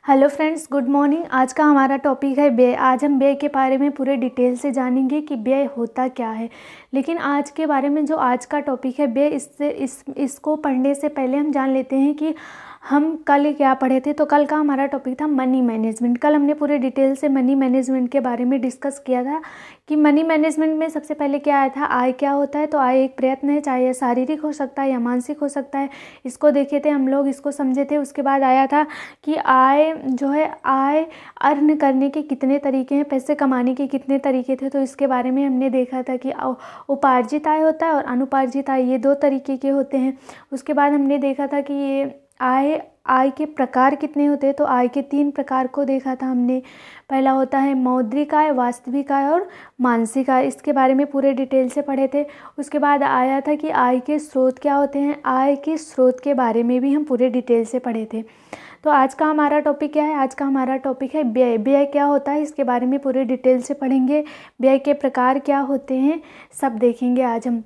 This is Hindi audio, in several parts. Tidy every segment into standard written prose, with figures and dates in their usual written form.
Hello friends, good morning. आज का हमारा टॉपिक है व्यय। आज हम व्यय के बारे में पूरे डिटेल से जानेंगे कि व्यय होता क्या है। लेकिन आज के बारे में जो आज का टॉपिक है व्यय, इसको पढ़ने से पहले हम जान लेते हैं कि हम कल क्या पढ़े थे। तो कल का हमारा टॉपिक था मनी मैनेजमेंट। कल हमने पूरे डिटेल से मनी मैनेजमेंट के बारे में डिस्कस किया था कि मनी मैनेजमेंट में सबसे पहले क्या आया था, आय क्या होता है। तो आय एक प्रयत्न है, चाहे यह शारीरिक हो सकता है या मानसिक हो सकता है। इसको देखे थे हम लोग, इसको समझे थे। उसके बाद आया था कि आय जो है, आय अर्न करने के कितने तरीके हैं, पैसे कमाने के कितने तरीके थे। तो इसके बारे में हमने देखा था कि उपार्जित आय होता है और अनुपार्जित आय, ये दो तरीके के होते हैं। उसके बाद हमने देखा था कि ये आय के प्रकार कितने होते हैं। तो आय के 3 प्रकार को देखा था हमने। पहला होता है मौद्रिक आय, वास्तविक आय और मानसिक आय। इसके बारे में पूरे डिटेल से पढ़े थे। उसके बाद आया था कि आय के स्रोत क्या होते हैं। आय के स्रोत के बारे में भी हम पूरे डिटेल से पढ़े थे। तो आज का हमारा टॉपिक क्या है, आज का हमारा टॉपिक है व्यय। व्यय क्या होता है, इसके बारे में पूरे डिटेल से पढ़ेंगे। व्यय के प्रकार क्या होते हैं, सब देखेंगे आज हम।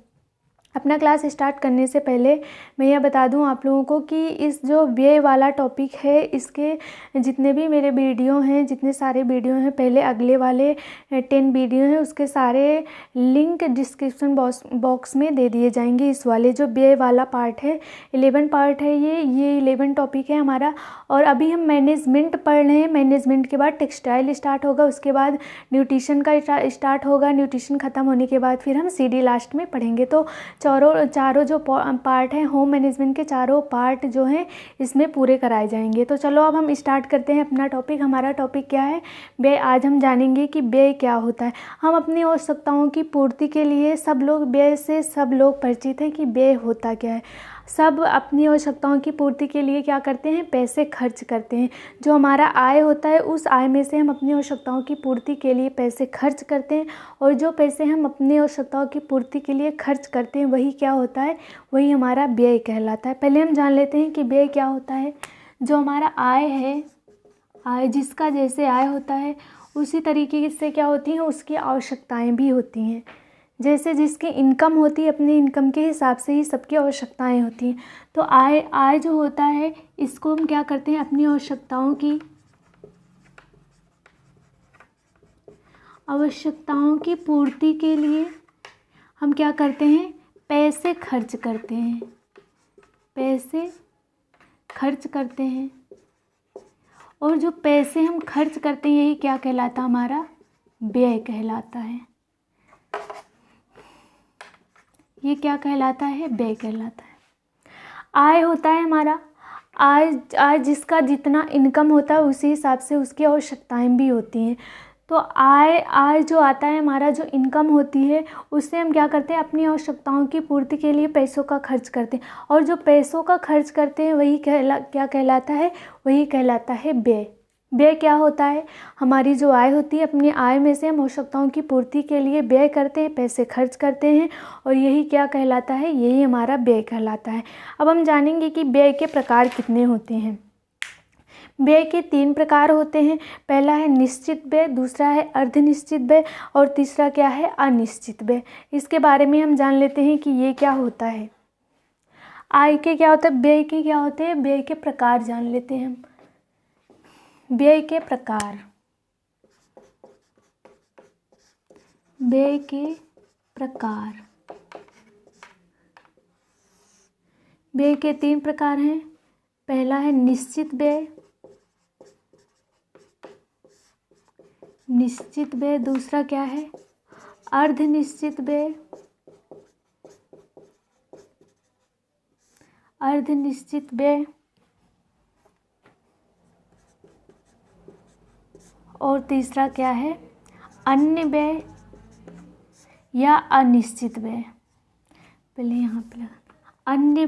अपना क्लास स्टार्ट करने से पहले मैं यह बता दूं आप लोगों को कि इस जो व्यय वाला टॉपिक है, इसके जितने भी मेरे वीडियो हैं, जितने सारे वीडियो हैं, पहले अगले वाले 10 वीडियो हैं, उसके सारे लिंक डिस्क्रिप्शन बॉक्स में दे दिए जाएंगे। इस वाले जो व्यय वाला पार्ट है, 11 पार्ट है ये 11 टॉपिक है हमारा। और अभी हम मैनेजमेंट पढ़ रहे हैं। मैनेजमेंट के बाद टेक्सटाइल स्टार्ट होगा, उसके बाद न्यूट्रिशन का स्टार्ट होगा। न्यूट्रिशन ख़त्म होने के बाद फिर हम CD लास्ट में पढ़ेंगे। तो चारों जो पार्ट हैं, होम मैनेजमेंट के चारों पार्ट जो हैं, इसमें पूरे कराए जाएंगे। तो चलो अब हम स्टार्ट करते हैं अपना टॉपिक। हमारा टॉपिक क्या है, व्यय। आज हम जानेंगे कि व्यय क्या होता है। हम अपनी आवश्यकताओं की पूर्ति के लिए सब लोग व्यय से सब लोग परिचित हैं कि व्यय होता क्या है। सब अपनी आवश्यकताओं की पूर्ति के लिए क्या करते हैं, पैसे खर्च करते हैं। जो हमारा आय होता है, उस आय में से हम अपनी आवश्यकताओं की पूर्ति के लिए पैसे खर्च करते हैं। और जो पैसे हम अपनी आवश्यकताओं की पूर्ति के लिए खर्च करते हैं, वही क्या होता है, वही हमारा व्यय कहलाता है। पहले हम जान लेते हैं कि व्यय क्या होता है। जो हमारा आय है, आय जिसका जैसे आय होता है, उसी तरीके से क्या होती हैं, उसकी आवश्यकताएँ भी होती हैं। जैसे जिसकी इनकम होती है, अपनी इनकम के हिसाब से ही सबकी आवश्यकताएं होती हैं। तो आय जो होता है, इसको हम क्या करते हैं, अपनी आवश्यकताओं की पूर्ति के लिए हम क्या करते हैं, पैसे खर्च करते हैं। पैसे खर्च करते हैं। और जो पैसे हम खर्च करते हैं, यही क्या कहलाता है, हमारा व्यय कहलाता है। ये क्या कहलाता है, व्यय कहलाता है। आय होता है हमारा, आय जिसका जितना इनकम होता है, उसी हिसाब से उसकी आवश्यकताएं भी होती हैं। तो आय जो आता है, हमारा जो इनकम होती है, उससे हम क्या करते हैं, अपनी आवश्यकताओं की पूर्ति के लिए पैसों का खर्च करते हैं। और जो पैसों का खर्च करते हैं, वही क्या कहलाता है, वही कहलाता है व्यय। व्यय क्या होता है, हमारी जो आय होती है, अपनी आय में से हम आवश्यकताओं की पूर्ति के लिए व्यय करते हैं, पैसे खर्च करते हैं। और यही क्या कहलाता है, यही हमारा व्यय कहलाता है। अब हम जानेंगे कि व्यय के प्रकार कितने होते हैं। व्यय के 3 प्रकार होते हैं। पहला है निश्चित व्यय, दूसरा है अर्धनिश्चित व्यय और तीसरा क्या है, अनिश्चित व्यय। इसके बारे में हम जान लेते हैं कि ये क्या होता है। आय के क्या होता है, व्यय के क्या होते हैं, व्यय के प्रकार जान लेते हैं हम। व्यय के प्रकार, व्यय के प्रकार। व्यय के 3 प्रकार हैं। पहला है निश्चित व्यय, निश्चित व्यय। दूसरा क्या है, अर्धनिश्चित व्यय, अर्धनिश्चित व्यय। और तीसरा क्या है, अन्य व्यय या अनिश्चित व्यय। पहले यहाँ पे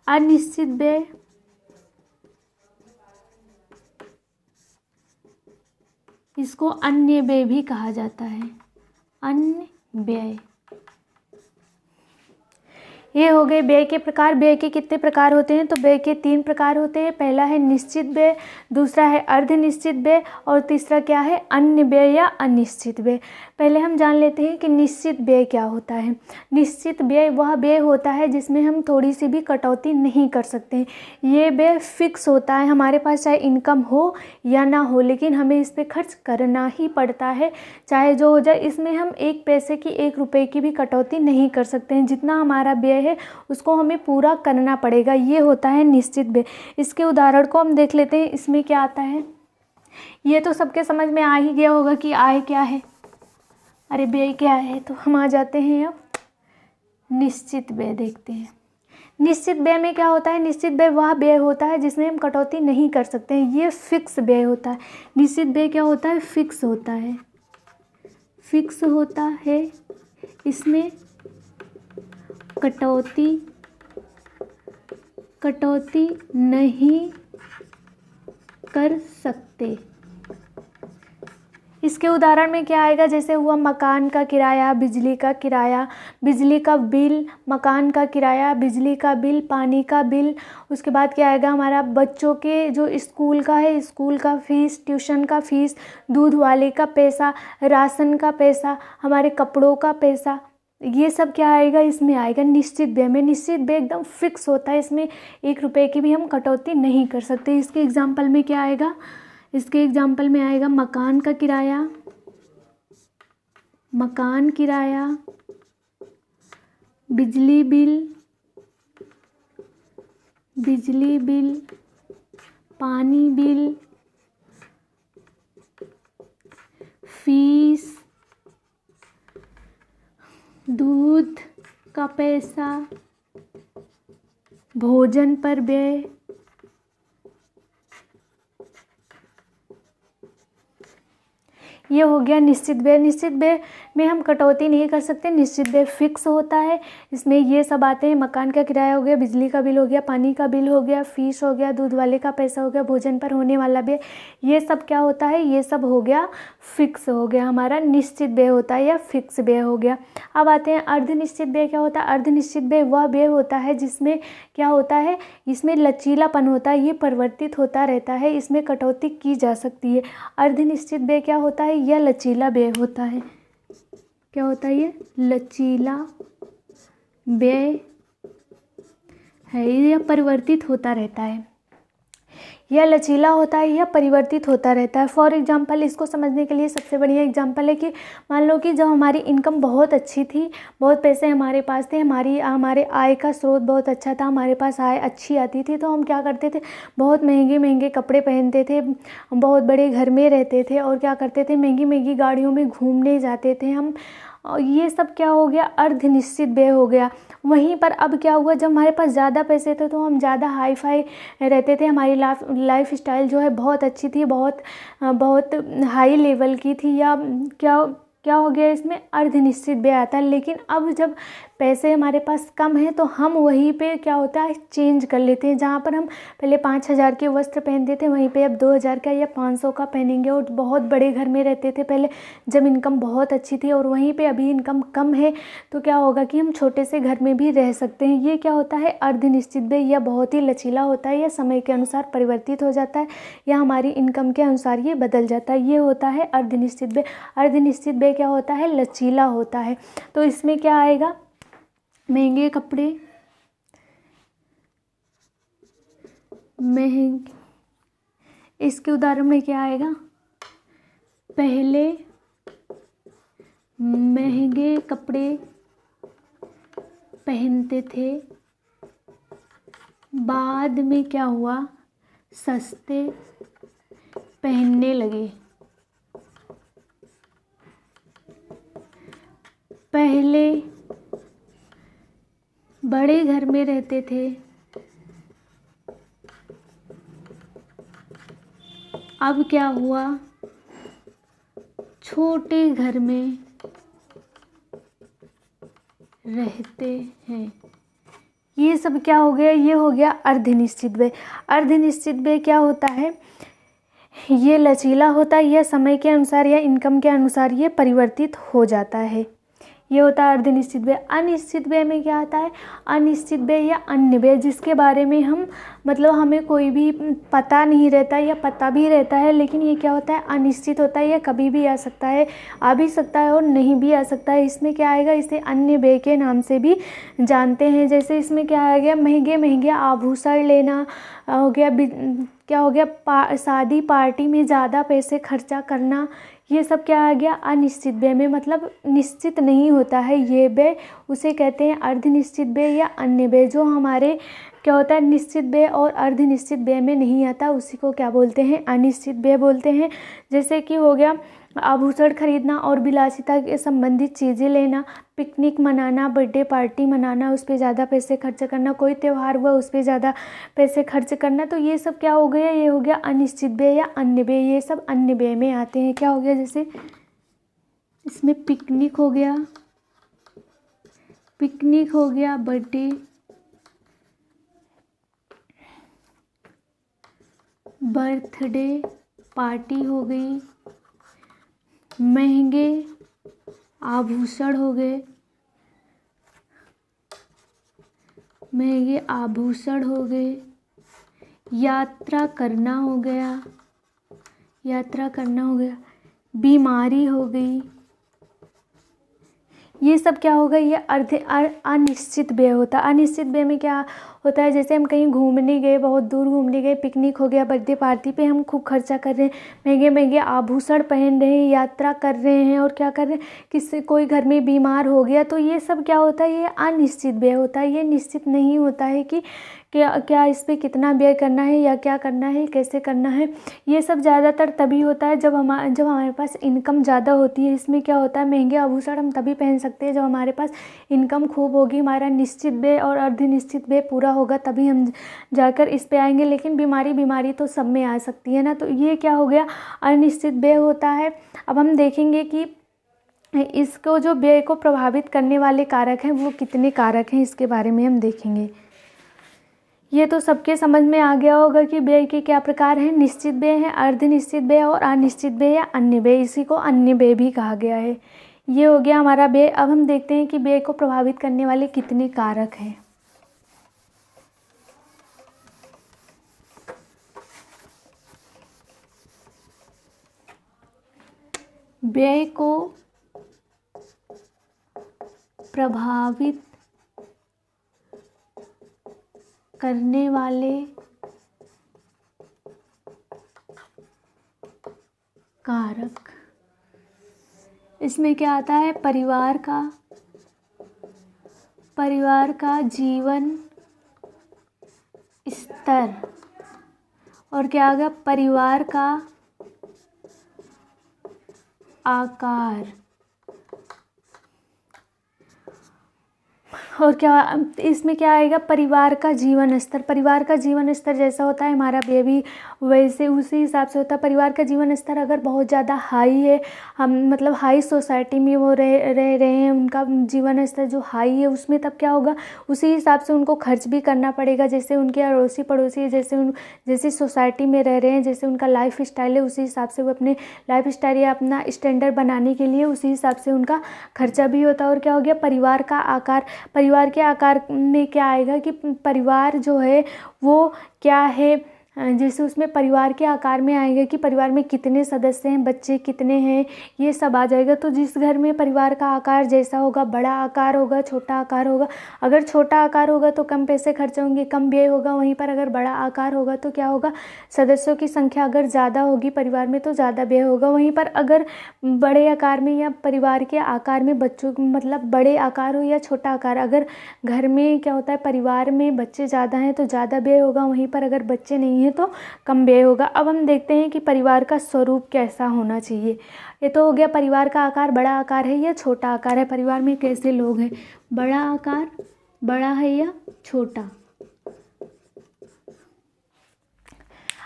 अनिश्चित व्यय, इसको अन्य व्यय भी कहा जाता है, अन्य व्यय। ये हो गए व्यय के प्रकार। व्यय के कितने प्रकार होते हैं? तो व्यय के 3 प्रकार होते हैं। पहला है निश्चित व्यय, दूसरा है अर्ध निश्चित व्यय और तीसरा क्या है? अन्य व्यय या अनिश्चित व्यय। पहले हम जान लेते हैं कि निश्चित व्यय क्या होता है। निश्चित व्यय वह व्यय होता है जिसमें हम थोड़ी सी भी कटौती नहीं कर सकते हैं। ये व्यय फिक्स होता है, हमारे पास चाहे इनकम हो या ना हो, लेकिन हमें इस पे खर्च करना ही पड़ता है, चाहे जो हो जाए। इसमें हम 1 पैसे की, 1 रुपए की भी कटौती नहीं कर सकते हैं। जितना हमारा व्यय है उसको हमें पूरा करना पड़ेगा। ये होता है निश्चित व्यय। इसके उदाहरण को हम देख लेते हैं। इसमें क्या आता है? ये तो सबके समझ में आ ही गया होगा कि आय क्या है, अरे व्यय क्या है। तो हम आ जाते हैं अब निश्चित व्यय देखते हैं। निश्चित व्यय में क्या होता है? निश्चित व्यय वह व्यय होता है जिसमें हम कटौती नहीं कर सकते हैं। ये फिक्स व्यय होता है। निश्चित व्यय क्या होता है? फिक्स होता है। फिक्स होता है, इसमें कटौती नहीं कर सकते। इसके उदाहरण में क्या आएगा? जैसे हुआ मकान का किराया, बिजली का किराया, बिजली का बिल, मकान का किराया, बिजली का बिल, पानी का बिल। उसके बाद क्या आएगा? हमारा बच्चों के जो स्कूल का है, स्कूल का फीस, ट्यूशन का फीस, दूध वाले का पैसा, राशन का पैसा, हमारे कपड़ों का पैसा। ये सब क्या आएगा? इसमें आएगा निश्चित व्यय में। निश्चित व्यय एकदम फिक्स होता है, इसमें 1 रुपए की भी हम कटौती नहीं कर सकते। इसके एग्जाम्पल में क्या आएगा? इसके एग्जाम्पल में आएगा मकान का किराया, बिजली बिल, पानी बिल, फीस, दूध का पैसा, भोजन पर व्यय, ये हो गया निश्चित व्यय। निश्चित व्यय में हम कटौती नहीं कर सकते। निश्चित व्यय फिक्स होता है, इसमें ये सब आते हैं। मकान का किराया हो गया, बिजली का बिल हो गया, पानी का बिल हो गया, फीस हो गया, दूध वाले का पैसा हो गया, भोजन पर होने वाला व्यय। ये सब क्या होता है? ये सब हो गया फिक्स, हो गया हमारा निश्चित व्यय होता है या फिक्स व्यय हो गया। अब आते हैं अर्ध निश्चित व्यय। क्या होता है? अर्ध निश्चित व्यय वह व्यय होता है जिसमें क्या होता है? इसमें लचीलापन होता है, ये परिवर्तित होता रहता है, इसमें कटौती की जा सकती है। अर्ध निश्चित व्यय क्या होता है? यह लचीला व्यय होता है। क्या होता है? ये लचीला व्यय है, यह परिवर्तित होता रहता है। यह लचीला होता है, यह परिवर्तित होता रहता है। फॉर एग्जाम्पल, इसको समझने के लिए सबसे बढ़िया एग्जाम्पल है कि मान लो कि जब हमारी इनकम बहुत अच्छी थी, बहुत पैसे हमारे पास थे, हमारे आय का स्रोत बहुत अच्छा था, हमारे पास आय अच्छी आती थी, तो हम क्या करते थे? बहुत महंगे महंगे कपड़े पहनते थे, बहुत बड़े घर में रहते थे और क्या करते थे? महंगी महंगी गाड़ियों में घूमने जाते थे हम। ये सब क्या हो गया? अर्ध निश्चित व्यय हो गया। वहीं पर अब क्या हुआ? जब हमारे पास ज़्यादा पैसे थे तो हम ज़्यादा हाई फाई रहते थे, हमारी लाइफ स्टाइल जो है बहुत अच्छी थी, बहुत हाई लेवल की थी। या क्या हो गया? इसमें अर्ध निश्चित व्यय आता है। लेकिन अब जब पैसे हमारे पास कम हैं तो हम वहीं पे क्या होता है? चेंज कर लेते हैं। जहाँ पर हम पहले 5,000 के वस्त्र पहनते थे, वहीं पे अब 2,000 का या 500 का पहनेंगे। और बहुत बड़े घर में रहते थे पहले जब इनकम बहुत अच्छी थी, और वहीं पे अभी इनकम कम है तो क्या होगा कि हम छोटे से घर में भी रह सकते हैं। ये क्या होता है? अर्ध निश्चित व्यय। यह बहुत ही लचीला होता है, यह समय के अनुसार परिवर्तित हो जाता है या हमारी इनकम के अनुसार ये बदल जाता है। ये होता है अर्ध निश्चित व्यय। अर्ध निश्चित व्यय क्या होता है? लचीला होता है। तो इसमें क्या आएगा? महंगे कपड़े, इसके उदाहरण में क्या आएगा? पहले महंगे कपड़े पहनते थे, बाद में क्या हुआ? सस्ते पहनने लगे। पहले बड़े घर में रहते थे, अब क्या हुआ? छोटे घर में रहते हैं। ये सब क्या हो गया? ये हो गया अर्ध निश्चित व्यय। अर्ध निश्चित व्यय क्या होता है? ये लचीला होता है, यह समय के अनुसार या इनकम के अनुसार ये परिवर्तित हो जाता है। ये होता है अर्धनिश्चित व्यय। अनिश्चित व्यय में क्या आता है, अनिश्चित व्यय या अन्य व्यय, जिसके बारे में हम मतलब हमें कोई भी पता नहीं रहता या पता भी रहता है, लेकिन ये क्या होता है, अनिश्चित होता है। ये कभी भी आ सकता है, आ भी सकता है और नहीं भी आ सकता है। इसमें क्या आएगा, इसे अन्य व्यय के नाम से भी जानते हैं। जैसे इसमें क्या आ गया, महंगे महंगे आभूषण लेना हो गया, क्या हो गया, शादी पार्टी में ज़्यादा पैसे खर्चा करना, ये सब क्या आ गया, अनिश्चित व्यय में, मतलब निश्चित नहीं होता है ये व्यय, उसे कहते हैं अर्धनिश्चित व्यय या अन्य व्यय। जो हमारे क्या होता है, निश्चित व्यय और अर्धनिश्चित व्यय में नहीं आता, उसी को क्या बोलते हैं, अनिश्चित व्यय बोलते हैं। जैसे कि हो गया आभूषण खरीदना और विलासिता के संबंधित चीज़ें लेना, पिकनिक मनाना, बर्थडे पार्टी मनाना, उस पर ज़्यादा पैसे खर्च करना, कोई त्यौहार हुआ उस पर ज़्यादा पैसे खर्च करना, तो ये सब क्या हो गया, ये हो गया अनिश्चित व्यय या अन्य व्यय। ये सब अन्य व्यय में आते हैं। क्या हो गया, जैसे इसमें पिकनिक हो गया, पिकनिक हो गया, बर्थडे पार्टी हो गई, महंगे आभूषण हो गए, महंगे आभूषण हो गए, यात्रा करना हो गया, यात्रा करना हो गया, बीमारी हो गई, ये सब क्या होगा, ये अनिश्चित व्यय होता है। अनिश्चित व्यय में क्या होता है, जैसे हम कहीं घूमने गए, बहुत दूर घूमने गए, पिकनिक हो गया, बर्थडे पार्टी पे हम खूब खर्चा कर रहे हैं, महंगे महंगे आभूषण पहन रहे हैं, यात्रा कर रहे हैं, और क्या कर रहे हैं, किसी कोई घर में बीमार हो गया, तो ये सब क्या होता है, ये अनिश्चित व्यय होता है। ये निश्चित नहीं होता है कि क्या इस पे कितना व्यय करना है या क्या करना है, कैसे करना है। ये सब ज़्यादातर तभी होता है जब हमारे पास इनकम ज़्यादा होती है। इसमें क्या होता है, महंगे आभूषण हम तभी पहन सकते हैं जब हमारे पास इनकम खूब होगी, हमारा निश्चित व्यय और अर्धनिश्चित व्यय पूरा होगा, तभी हम जाकर इस पे आएंगे। लेकिन बीमारी तो सब में आ सकती है ना, तो ये क्या हो गया, अनिश्चित व्यय होता है। अब हम देखेंगे कि इसको जो व्यय को प्रभावित करने वाले कारक हैं वो कितने कारक हैं, इसके बारे में हम देखेंगे। ये तो सबके समझ में आ गया होगा कि व्यय के क्या प्रकार हैं, निश्चित व्यय है, अर्धनिश्चित व्यय और अनिश्चित व्यय या अन्य व्यय। इसी को अन्य व्यय भी कहा गया है। ये हो गया हमारा व्यय। अब हम देखते हैं कि व्यय को प्रभावित करने वाले कितने कारक हैं। व्यय को प्रभावित करने वाले कारक, इसमें क्या आता है, परिवार का जीवन स्तर, और क्या आ गया, परिवार का आकार, और क्या इसमें क्या आएगा, परिवार का जीवन स्तर। परिवार का जीवन स्तर जैसा होता है हमारा व्यय भी वैसे उसी हिसाब से होता है। परिवार का जीवन स्तर अगर बहुत ज़्यादा हाई है, हम मतलब हाई सोसाइटी में वो रह रहे हैं, उनका जीवन स्तर जो हाई है, उसमें तब क्या होगा, उसी हिसाब से उनको खर्च भी करना पड़ेगा। जैसे उनके अड़ोसी पड़ोसी जैसी सोसाइटी में रह रहे हैं, जैसे उनका लाइफ स्टाइल है, उसी हिसाब से वो अपने लाइफ स्टाइल या अपना स्टैंडर्ड बनाने के लिए उसी हिसाब से उनका खर्चा भी होता है। और क्या हो गया, परिवार का आकार। परिवार के आकार में क्या आएगा कि परिवार जो है वो क्या है, जैसे उसमें परिवार के आकार में आएगा कि परिवार में कितने सदस्य हैं, बच्चे कितने हैं, ये सब आ जाएगा। तो जिस घर में परिवार का आकार जैसा होगा, बड़ा आकार होगा, छोटा आकार होगा, अगर छोटा आकार होगा तो कम पैसे खर्च होंगे, कम व्यय होगा। वहीं पर अगर बड़ा आकार होगा तो क्या होगा, सदस्यों की संख्या अगर ज़्यादा होगी परिवार में तो ज़्यादा व्यय होगा। वहीं पर अगर बड़े आकार में या परिवार के आकार में बच्चों मतलब बड़े आकार हो या छोटा आकार, अगर घर में क्या होता है, परिवार में बच्चे ज़्यादा हैं तो ज़्यादा व्यय होगा, वहीं पर अगर बच्चे नहीं हैं तो कम व्यय होगा। अब हम देखते हैं कि परिवार का स्वरूप कैसा होना चाहिए। ये तो हो गया परिवार का आकार, बड़ा आकार है या छोटा आकार है, परिवार में कैसे लोग हैं, बड़ा आकार, बड़ा है या छोटा।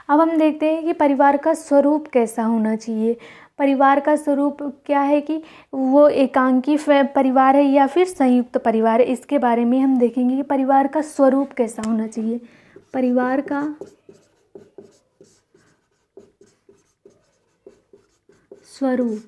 अब हम देखते हैं कि परिवार का स्वरूप कैसा होना चाहिए। परिवार का स्वरूप क्या है कि वो एकांकी परिवार है या फिर संयुक्त परिवार है, इसके बारे में हम देखेंगे कि परिवार का स्वरूप कैसा होना चाहिए। परिवार का स्वरूप,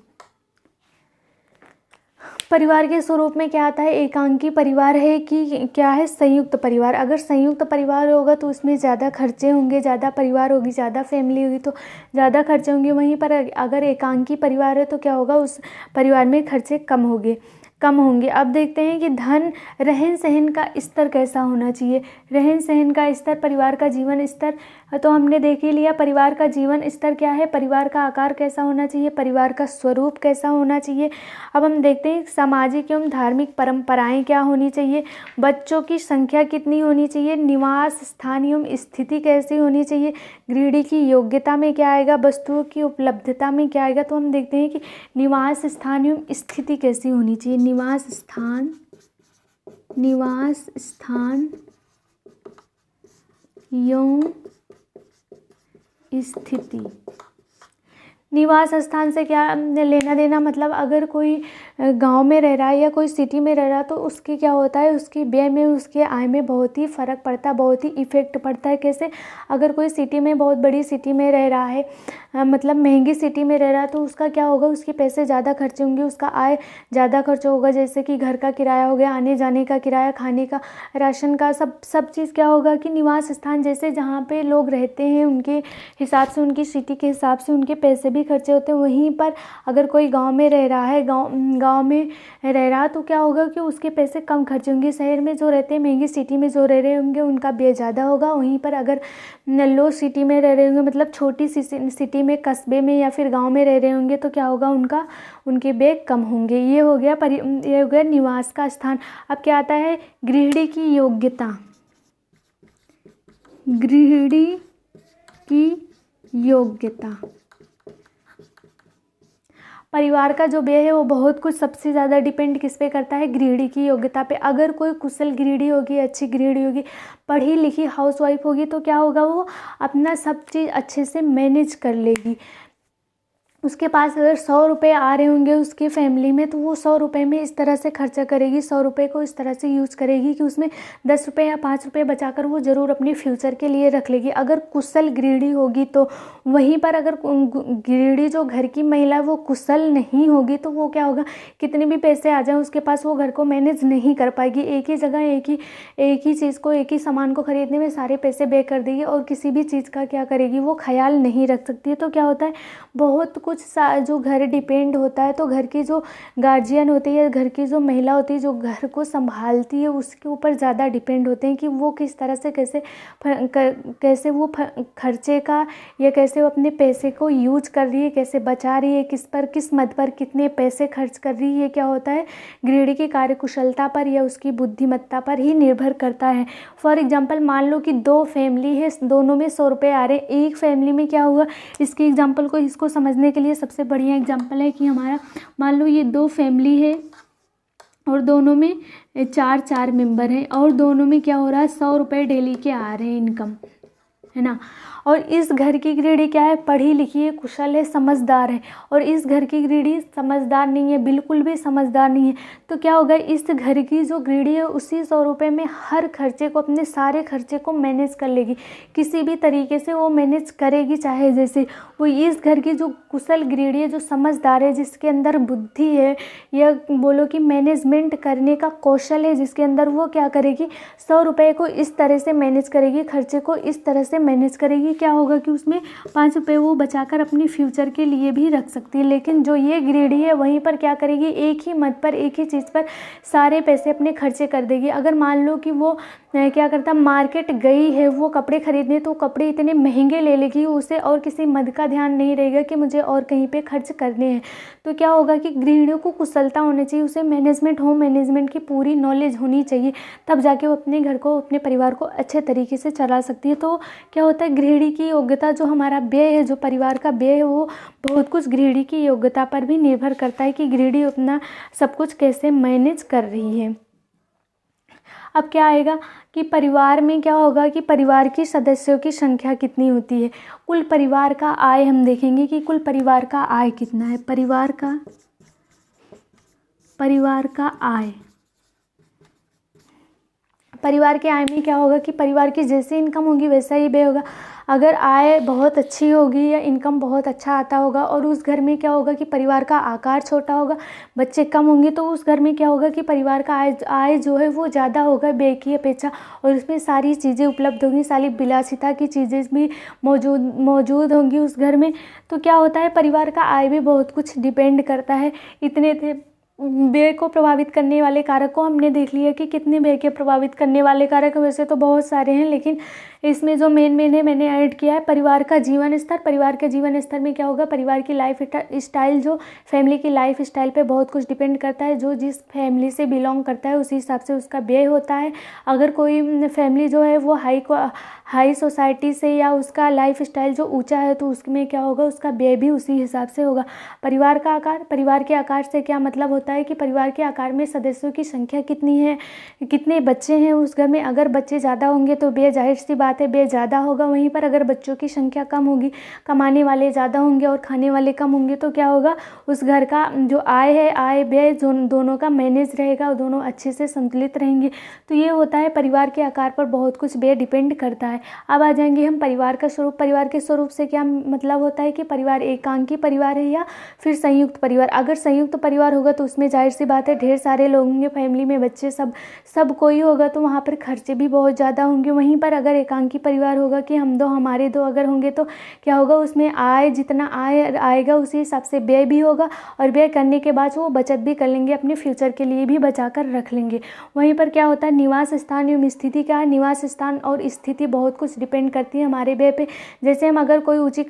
परिवार के स्वरूप में क्या आता है, एकांकी परिवार है कि क्या है, संयुक्त परिवार। अगर संयुक्त परिवार होगा तो उसमें ज़्यादा खर्चे होंगे, ज़्यादा परिवार होगी, ज़्यादा फैमिली होगी तो ज़्यादा खर्चे होंगे। वहीं पर अगर एकांकी परिवार है तो क्या होगा, उस परिवार में खर्चे कम होंगे। अब देखते हैं कि धन रहन सहन का स्तर कैसा होना चाहिए। रहन सहन का स्तर, परिवार का जीवन स्तर तो हमने देख ही लिया। परिवार का जीवन स्तर क्या है, परिवार का आकार कैसा होना चाहिए, परिवार का स्वरूप कैसा होना चाहिए। अब हम देखते हैं सामाजिक एवं धार्मिक परंपराएं क्या होनी चाहिए, बच्चों की संख्या कितनी होनी चाहिए, निवास स्थान एवं स्थिति कैसी होनी चाहिए, गृहिणी की योग्यता में क्या आएगा, वस्तुओं की उपलब्धता में क्या आएगा। तो हम देखते हैं कि निवास स्थान एवं स्थिति कैसी होनी चाहिए। निवास स्थान एवं स्थिति। निवास स्थान से क्या लेना देना, मतलब अगर कोई गांव में रह रहा है या कोई सिटी में रह रहा है तो उसके क्या होता है, उसकी व्यय में, उसके आय में बहुत ही फ़र्क पड़ता है, बहुत ही इफ़ेक्ट पड़ता है। कैसे, अगर कोई सिटी में, बहुत बड़ी सिटी में रह रहा है, मतलब महंगी सिटी में रह रहा है तो उसका क्या होगा, उसके पैसे ज़्यादा खर्चे होंगे, उसका आय ज़्यादा खर्च होगा। जैसे कि घर का किराया हो गया, आने जाने का किराया, खाने का, राशन का, सब चीज़ क्या होगा कि निवास स्थान जैसे जहाँ पे लोग रहते हैं उनके हिसाब से, उनकी सिटी के हिसाब से उनके पैसे भी खर्चे होते हैं। वहीं पर अगर कोई गांव में रह रहा है, गांव में रह रहा तो क्या होगा कि उसके पैसे कम खर्च होंगे। शहर में जो रहते हैं, महंगी सिटी में जो रह रहे होंगे उनका व्यय ज़्यादा होगा। वहीं पर अगर लो सिटी में रह रहे होंगे, मतलब छोटी सी सिटी में, कस्बे में या फिर गांव में रह रहे होंगे तो क्या होगा, उनके व्यय कम होंगे। ये हो गया निवास का स्थान। अब क्या आता है, गृहिणी की योग्यता। गृहिणी की योग्यता, परिवार का जो व्यय है वो बहुत कुछ सबसे ज़्यादा डिपेंड किस पे करता है, गृहिणी की योग्यता पे। अगर कोई कुशल गृहिणी होगी, अच्छी गृहिणी होगी, पढ़ी लिखी हाउसवाइफ होगी तो क्या होगा, वो अपना सब चीज़ अच्छे से मैनेज कर लेगी। उसके पास अगर 100 रुपये आ रहे होंगे उसके फैमिली में तो वो 100 रुपये में इस तरह से खर्चा करेगी, 100 रुपये को इस तरह से यूज़ करेगी कि उसमें 10 रुपये या 5 रुपये बचाकर वो ज़रूर अपने फ्यूचर के लिए रख लेगी। अगर कुशल गृहिणी होगी तो वहीं पर अगर गृहिणी जो घर की महिला वो कुशल नहीं होगी तो वो क्या होगा, कितने भी पैसे आ जाएं उसके पास, वो घर को मैनेज नहीं कर पाएगी। एक ही जगह एक ही चीज़ को, एक ही सामान को खरीदने में सारे पैसे व्यय कर देगी और किसी भी चीज़ का क्या करेगी, वो ख्याल नहीं रख सकती। तो क्या होता है, बहुत कुछ जो घर डिपेंड होता है, तो घर की जो गार्जियन होती है, घर की जो महिला होती है जो घर को संभालती है, उसके ऊपर ज़्यादा डिपेंड होते हैं कि वो किस तरह से कैसे वो खर्चे का या कैसे वो अपने पैसे को यूज कर रही है, कैसे बचा रही है, किस मद पर कितने पैसे खर्च कर रही है। क्या होता है, गृहिणी की कार्यकुशलता पर या उसकी बुद्धिमत्ता पर ही निर्भर करता है। फॉर एग्जाम्पल, मान लो कि 2 फैमिली है, दोनों में 100 रुपये आ रहे हैं। एक फैमिली में क्या हुआ, इसकी एग्जाम्पल को, इसको समझने के लिए सबसे बढ़िया एग्जाम्पल है कि हमारा, मान लो ये 2 फैमिली है और दोनों में 4 मेंबर हैं और दोनों में क्या हो रहा है, 100 रुपये डेली के आ रहे हैं इनकम, है ना। और इस घर की गृहिणी क्या है, पढ़ी लिखी है, कुशल है, समझदार है, और इस घर की गृहिणी समझदार नहीं है, बिल्कुल भी समझदार नहीं है। तो क्या होगा, इस घर की जो गृहिणी है उसी 100 रुपये में हर खर्चे को, अपने सारे खर्चे को मैनेज कर लेगी, किसी भी तरीके से वो मैनेज करेगी। चाहे जैसे वो इस घर की जो कुशल गृहिणी है, जो समझदार है, जिसके अंदर बुद्धि है या बोलो कि मैनेजमेंट करने का कौशल है, जिसके अंदर, वो क्या करेगी, 100 रुपये को इस तरह से मैनेज करेगी, खर्चे को इस तरह से मैनेज करेगी। क्या होगा कि उसमें 5 रुपये वो बचाकर अपने फ्यूचर के लिए भी रख सकती है। लेकिन जो ये गृहिणी है वहीं पर क्या करेगी, एक ही मत पर, एक ही चीज़ पर सारे पैसे अपने खर्चे कर देगी। अगर मान लो कि वो क्या करता, मार्केट गई है वो कपड़े खरीदने, तो कपड़े इतने महंगे ले लेगी उसे, और किसी मद का ध्यान नहीं रहेगा कि मुझे और कहीं पे खर्च करने हैं। तो क्या होगा कि गृहिणियों को कुशलता होनी चाहिए, उसे होम मैनेजमेंट की पूरी नॉलेज होनी चाहिए, तब जाके वो अपने घर को, अपने परिवार को अच्छे तरीके से चला सकती है। तो क्या होता है, गृहिणी की योग्यता, जो हमारा व्यय है, जो परिवार का व्यय है, वो बहुत कुछ गृहिणी की योग्यता पर भी निर्भर करता है कि गृहिणी अपना सब कुछ कैसे मैनेज कर रही है। अब क्या आएगा कि परिवार में क्या होगा कि परिवार की सदस्यों की संख्या कितनी होती है। कुल परिवार का आय हम देखेंगे कि कुल परिवार का आय कितना है। परिवार परिवार के आय में क्या होगा कि परिवार की जैसी इनकम होगी वैसा ही व्यय होगा। अगर आय बहुत अच्छी होगी या इनकम बहुत अच्छा आता होगा और उस घर में क्या होगा कि परिवार का आकार छोटा होगा, बच्चे कम होंगे, तो उस घर में क्या होगा कि परिवार का आय जो है वो ज़्यादा होगा व्यय की अपेक्षा, और उसमें सारी चीज़ें उपलब्ध होंगी, सारी विलासिता की चीज़ें भी मौजूद होंगी उस घर में। तो क्या होता है, परिवार का आय भी बहुत कुछ डिपेंड करता है। इतने थे व्यय को प्रभावित करने वाले कारक को हमने देख लिया कि कितने व्यय के प्रभावित करने वाले कारक, वैसे तो बहुत सारे हैं, लेकिन इसमें जो मेन है मैंने ऐड किया है परिवार का जीवन स्तर। परिवार के जीवन स्तर में क्या होगा, परिवार की लाइफ स्टाइल, जो फैमिली की लाइफ स्टाइल पे बहुत कुछ डिपेंड करता है। जो जिस फैमिली से बिलोंग करता है उसी हिसाब से उसका व्यय होता है। अगर कोई फैमिली जो है वो हाई सोसाइटी से या उसका लाइफ स्टाइल जो ऊंचा है तो उसमें क्या होगा, उसका व्यय भी उसी हिसाब से होगा। परिवार का आकार, परिवार के आकार से क्या मतलब होता है कि परिवार के आकार में सदस्यों की संख्या कितनी है, कितने बच्चे हैं उस घर में। अगर बच्चे ज़्यादा होंगे तो व्यय जाहिर सी बात है व्यय ज़्यादा होगा। वहीं पर अगर बच्चों की संख्या कम होगी, कमाने वाले ज़्यादा होंगे और खाने वाले कम होंगे, तो क्या होगा, उस घर का जो आय है, आय व्यय दोनों का मैनेज रहेगा और दोनों अच्छे से संतुलित रहेंगे। तो ये होता है परिवार के आकार पर बहुत कुछ व्यय डिपेंड करता है। अब आ जाएंगे हम परिवार का स्वरूप। परिवार के स्वरूप से क्या मतलब होता है कि परिवार एकांकी परिवार है या फिर संयुक्त परिवार। अगर संयुक्त परिवार होगा तो उसमें जाहिर सी बात है ढेर सारे लोग होंगे, फैमिली में बच्चे सब कोई होगा, तो वहाँ पर खर्चे भी बहुत ज़्यादा होंगे। वहीं पर अगर एकांकी परिवार होगा कि हम दो हमारे दो अगर होंगे तो क्या होगा, उसमें आय जितना आएगा उसी हिसाब से व्यय भी होगा, और व्यय करने के बाद वो बचत भी कर लेंगे, अपने फ्यूचर के लिए भी बचा कर रख लेंगे। वहीं पर क्या होता है, निवास स्थान एवं स्थिति क्या है, निवास स्थान और स्थिति बहुत कुछ डिपेंड करती है हमारे व्यय पे। जैसे हम अगर कोई ऊंची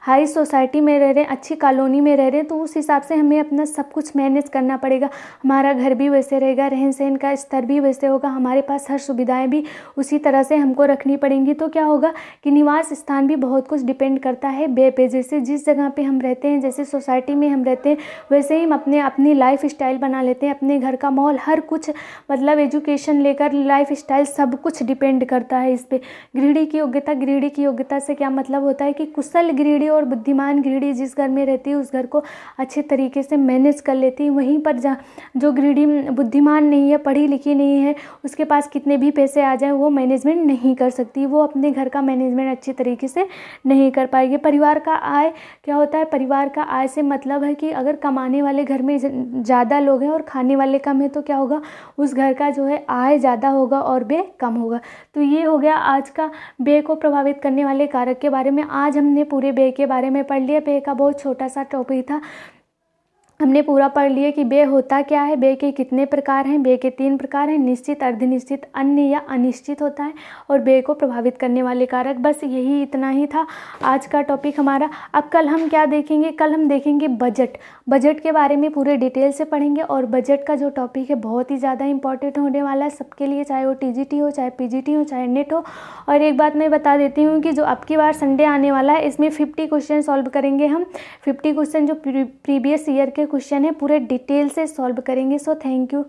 हाई सोसाइटी में रह रहे हैं, अच्छी कॉलोनी में रह रहे हैं, तो उस हिसाब से हमें अपना सब कुछ मैनेज करना पड़ेगा। हमारा घर भी वैसे रहेगा, रहन सहन का स्तर भी वैसे होगा, हमारे पास हर सुविधाएं भी उसी तरह से हमको रखनी पड़ेंगी। तो क्या होगा कि निवास स्थान भी बहुत कुछ डिपेंड करता है व्यय पे। जैसे जिस जगह पे हम रहते हैं, जैसे सोसाइटी में हम रहते हैं, वैसे ही हम अपनी लाइफ स्टाइल बना लेते हैं। अपने घर का माहौल, हर कुछ मतलब एजुकेशन लेकर लाइफ स्टाइल सब कुछ डिपेंड करता है इस पे। गृहिणी की योग्यता, गृहिणी की योग्यता से क्या मतलब होता है कि कुशल गृहिणी और बुद्धिमान गृहिणी जिस घर में रहती है उस घर को अच्छे तरीके से मैनेज कर लेती है। वहीं पर जो गृहिणी बुद्धिमान नहीं है, पढ़ी लिखी नहीं है, उसके पास कितने भी पैसे आ जाएं वो मैनेजमेंट नहीं कर सकती, वो अपने घर का मैनेजमेंट अच्छी तरीके से नहीं कर पाएगी। परिवार का आय क्या होता है, परिवार का आय से मतलब है कि अगर कमाने वाले घर में ज़्यादा लोग हैं और खाने वाले कम है तो क्या होगा, उस घर का जो है आय ज़्यादा होगा और व्यय कम होगा। तो ये हो गया आज का व्यय को प्रभावित करने वाले कारक के बारे में। आज हमने पूरे व्यय के बारे में पढ़ लिया। व्यय का बहुत छोटा सा टॉपिक था, हमने पूरा पढ़ लिया कि व्यय होता क्या है, व्यय के कितने प्रकार हैं। व्यय के 3 प्रकार हैं, निश्चित, अर्धनिश्चित, अन्य या अनिश्चित होता है, और व्यय को प्रभावित करने वाले कारक। बस यही इतना ही था आज का टॉपिक हमारा। अब कल हम क्या देखेंगे, कल हम देखेंगे बजट। बजट के बारे में पूरे डिटेल से पढ़ेंगे, और बजट का जो टॉपिक है बहुत ही ज़्यादा इंपॉर्टेंट होने वाला है सबके लिए, चाहे वो टीजीटी हो, चाहे पीजीटी हो, चाहे नेट हो। और एक बात मैं बता देती हूँ कि जो अब की बार संडे आने वाला है इसमें 50 क्वेश्चन सॉल्व करेंगे हम। 50 क्वेश्चन जो प्रीवियस ईयर के क्वेश्चन है पूरे डिटेल से सॉल्व करेंगे। So thank you.